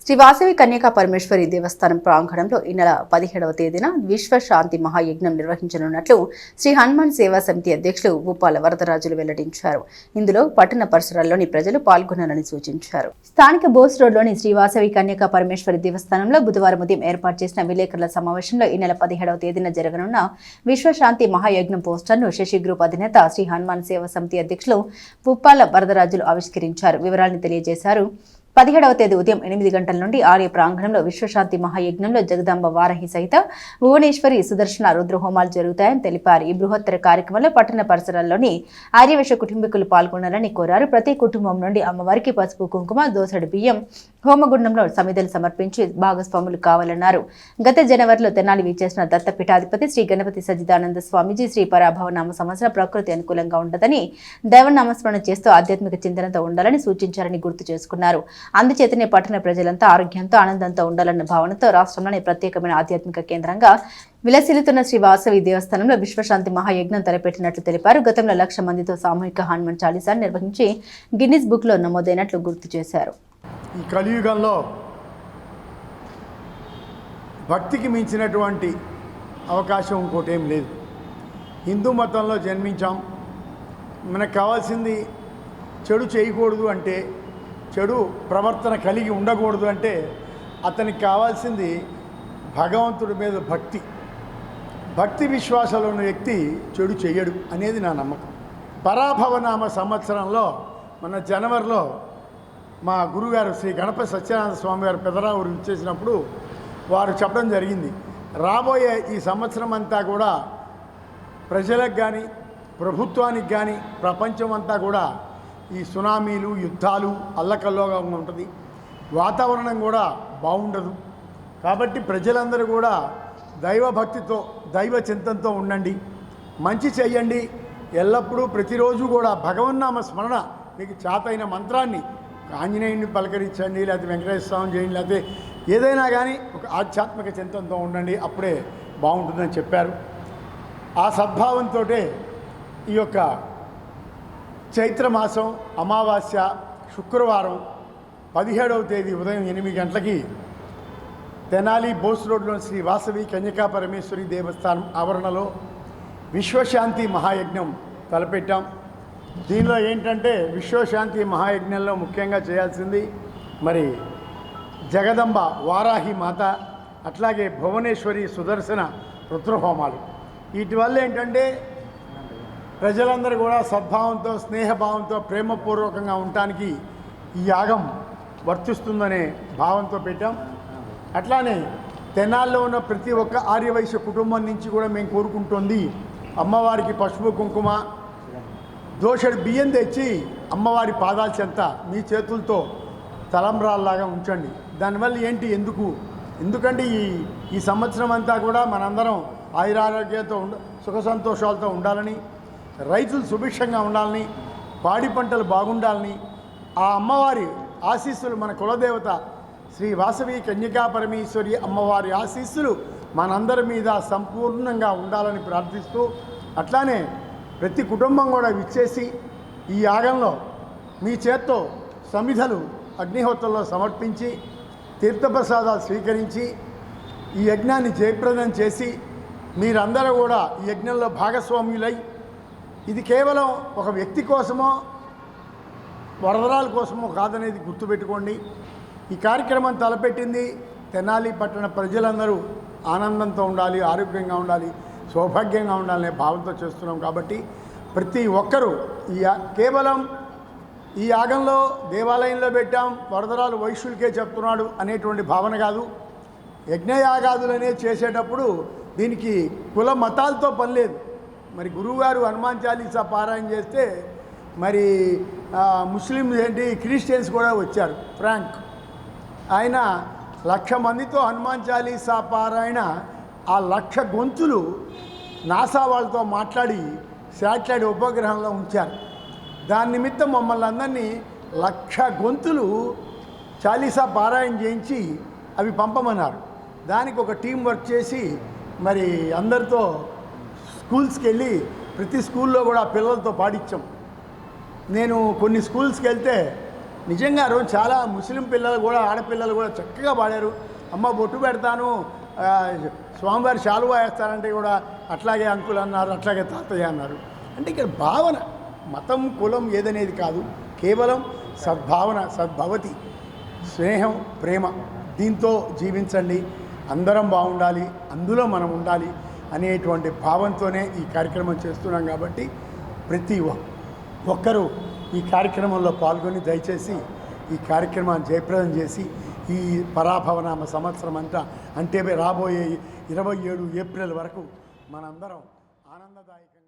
శ్రీ వాసవి కన్యకా పరమేశ్వరి దేవస్థానం ప్రాంగణంలో ఈ నెల 17వ తేదీన విశ్వశాంతి మహాయజ్ఞం నిర్వహించనున్నట్లు శ్రీ హనుమాన్ సేవా సమితి అధ్యక్షులు ఉప్పాల వరదరాజులు వెల్లడించారు. ఇందులో పట్టణ పరిసరాల్లోని ప్రజలు పాల్గొనాలని సూచించారు. స్థానిక బోస్ రోడ్లోని శ్రీ వాసవి కన్యకా పరమేశ్వరి దేవస్థానంలో బుధవారం ఉదయం ఏర్పాటు చేసిన విలేకరుల సమావేశంలో ఈ నెల 17వ తేదీన జరగనున్న విశ్వశాంతి మహాయజ్ఞం పోస్టర్ను శశి గ్రూప్ అధినేత శ్రీ హనుమాన్ సేవా సమితి అధ్యక్షులు ఉప్పాల వరదరాజులు ఆవిష్కరించారు. వివరాలను తెలియజేశారు. 17వ తేదీ ఉదయం 8 గంటల నుండి ఆలయ ప్రాంగణంలో విశ్వశాంతి మహాయజ్ఞంలో జగదాంబ వారాహి సహిత భువనేశ్వరి సుదర్శన రుద్రహోమాలు జరుగుతాయని తెలిపారు. ఈ బృహత్తర కార్యక్రమంలో పట్టణ పరిసరాల్లోని ఆర్యవైశ్య కుటుంబీకులు పాల్గొనాలని కోరారు. ప్రతి కుటుంబం నుండి అమ్మవారికి పసుపు కుంకుమ, దోసడి బియ్యం, హోమగుండంలో సమిధలు సమర్పించి భాగస్వాములు కావాలన్నారు. గత జనవరిలో తెనాలి విచ్చేసిన దత్తపీఠాధిపతి శ్రీ గణపతి సజ్జిదానంద స్వామీజీ శ్రీ పరాభవనామ సంవత్సరం ప్రకృతి అనుకూలంగా ఉండదని దైవనామస్మరణ చేస్తూ ఆధ్యాత్మిక చింతనతో ఉండాలని సూచించారని గుర్తు చేసుకున్నారు. అందుచేతనే పట్టణ ప్రజలంతా ఆరోగ్యంతో ఆనందంతో ఉండాలన్న భావనతో రాష్ట్రంలోని ప్రత్యేకమైన ఆధ్యాత్మిక కేంద్రంగా విలసిల్లుతున్న శ్రీ వాసవి దేవస్థానంలో విశ్వశాంతి మహాయజ్ఞం తలపెట్టినట్లు తెలిపారు. గతంలో 1,00,000 మందితో సామూహిక హనుమాన్ చాలీసాను నిర్వహించి గిన్నిస్ బుక్ లో నమోదైనట్లు గుర్తు చేశారు. ఈ కలియుగంలో భక్తికి మించినటువంటి అవకాశం ఇంకోటి ఏం లేదు. హిందూ మతంలో జన్మించాం. మనకు కావాల్సింది చెడు చేయకూడదు అంటే, చెడు ప్రవర్తన కలిగి ఉండకూడదు అంటే అతనికి కావాల్సింది భగవంతుడి మీద భక్తి. భక్తి విశ్వాసాలు ఉన్న వ్యక్తి చెడు చెయ్యడు అనేది నా నమ్మకం. పరాభవనామ సంవత్సరంలో మన జనవరిలో మా గురుగారు శ్రీ గణపతి సత్యనారాయణ స్వామి గారు పెదరావూరు ఇచ్చేసినప్పుడు వారు చెప్పడం జరిగింది, రాబోయే ఈ సంవత్సరం అంతా కూడా ప్రజలకు కానీ ప్రభుత్వానికి కానీ ప్రపంచం అంతా కూడా ఈ సునామీలు, యుద్ధాలు అల్లకల్లోగా ఉంటుంది. వాతావరణం కూడా బాగుండదు. కాబట్టి ప్రజలందరూ కూడా దైవభక్తితో, దైవ చింతనతో ఉండండి, మంచి చెయ్యండి. ఎల్లప్పుడూ ప్రతిరోజు కూడా భగవన్నామ స్మరణ, మీకు చేతైన మంత్రాన్ని ఆంజనేయుడిని పలకరించండి, లేకపోతే వెంకటేశ్వర స్వామి చేయండి, లేకపోతే ఏదైనా కానీ ఒక ఆధ్యాత్మిక చింతనతో ఉండండి, అప్పుడే బాగుంటుందని చెప్పారు. ఆ సద్భావంతో ఈ యొక్క చైత్రమాసం అమావాస్య శుక్రవారం 17వ తేదీ ఉదయం 8 గంటలకి తెనాలి బోస్ రోడ్లో శ్రీ వాసవి కన్యకా పరమేశ్వరి దేవస్థానం ఆవరణలో విశ్వశాంతి మహాయజ్ఞం తలపెట్టాం. దీనిలో ఏంటంటే విశ్వశాంతి మహాయజ్ఞంలో ముఖ్యంగా చేయాల్సింది మరి జగదంబ వారాహి మాత, అట్లాగే భువనేశ్వరి సుదర్శన రుద్రహోమాలు. వీటి వల్ల ఏంటంటే ప్రజలందరూ కూడా సద్భావంతో, స్నేహభావంతో, ప్రేమపూర్వకంగా ఉండటానికి ఈ యాగం వర్తిస్తుందనే భావంతో పెట్టాం. అట్లానే తెనాల్లో ఉన్న ప్రతి ఒక్క ఆర్యవైశ్య కుటుంబం నుంచి కూడా మేము కోరుకుంటుంది, అమ్మవారికి పసుపు కుంకుమ, దోషడి బియ్యం తెచ్చి అమ్మవారి పాదాల చెంత మీ చేతులతో తలంబ్రాల్లాగా ఉంచండి. దానివల్ల ఏంటి, ఎందుకంటే ఈ సంవత్సరం అంతా కూడా మనందరం ఆయురారోగ్యంతో సుఖ సంతోషాలతో ఉండాలని, రైతులు సుభిక్షంగా ఉండాలని, పాడి పంటలు బాగుండాలని, ఆ అమ్మవారి ఆశీస్సులు, మన కులదేవత శ్రీ వాసవి కన్యకా పరమేశ్వరి అమ్మవారి ఆశీస్సులు మనందరి మీద సంపూర్ణంగా ఉండాలని ప్రార్థిస్తూ, అట్లానే ప్రతి కుటుంబం కూడా విచ్చేసి ఈ యాగంలో మీ చేత్తో సమిధలు అగ్నిహోత్రంలో సమర్పించి తీర్థప్రసాదాలు స్వీకరించి ఈ యజ్ఞాన్ని జయప్రదం చేసి మీరందరూ కూడా ఈ యజ్ఞంలో భాగస్వామ్యులై, ఇది కేవలం ఒక వ్యక్తి కోసమో వరదరాల కోసమో కాదనేది గుర్తుపెట్టుకోండి. ఈ కార్యక్రమం తలపెట్టింది తెనాలి పట్టణ ప్రజలందరూ ఆనందంతో ఉండాలి, ఆరోగ్యంగా ఉండాలి, సౌభాగ్యంగా ఉండాలనే భావంతో చేస్తున్నాం. కాబట్టి ప్రతి ఒక్కరూ కేవలం ఈ యాగంలో దేవాలయంలో పెట్టాం, వరదరాలు వైశ్యులకే చెప్తున్నాడు అనేటువంటి భావన కాదు. యజ్ఞయాగాదులనే చేసేటప్పుడు దీనికి కుల మతాలతో పని లేదు. మరి గురువుగారు హనుమాన్ చాలీసా పారాయణ చేస్తే మరి ముస్లింస్ ఏంటి, క్రిస్టియన్స్ కూడా వచ్చారు. ఫ్రాంక్ ఆయన 1,00,000 మందితో హనుమాన్ చాలీసా పారాయణ, ఆ 1,00,000 గొంతులు నాసా వాళ్ళతో మాట్లాడి శాటిలైట్ ఉపగ్రహంలో ఉంచారు. దాని నిమిత్తం మమ్మల్ని అందరినీ 1,00,000 గొంతులు చాలీసా పారాయణ చేయించి అవి పంపమన్నారు. దానికి ఒక టీం వర్క్ చేసి మరి అందరితో స్కూల్స్కి వెళ్ళి ప్రతి స్కూల్లో కూడా పిల్లలతో పాడించాం. నేను కొన్ని స్కూల్స్కి వెళ్తే నిజంగా ఆ రోజు చాలా ముస్లిం పిల్లలు కూడా ఆడపిల్లలు కూడా చక్కగా పాడారు. అమ్మ బొట్టు పెడతాను, స్వామివారి శాలువా వేస్తానంటే కూడా అట్లాగే అంకుల్ అన్నారు, అట్లాగే తాతయ్య అన్నారు. అంటే ఇక్కడ భావన మతం కులం ఏదనేది కాదు, కేవలం సద్భావన, సద్భవతి, స్నేహం, ప్రేమ, దీంతో జీవించండి, అందరం బాగుండాలి, అందులో మనం ఉండాలి అనేటువంటి భావంతోనే ఈ కార్యక్రమం చేస్తున్నాం. కాబట్టి ప్రతి ఒక్కరూ ఈ కార్యక్రమంలో పాల్గొని దయచేసి ఈ కార్యక్రమాన్ని జయప్రదం చేసి ఈ పరాభవనామ సంవత్సరం అంతా అంటే రాబోయే 27 ఏప్రిల్ వరకు మనందరం ఆనందదాయకంగా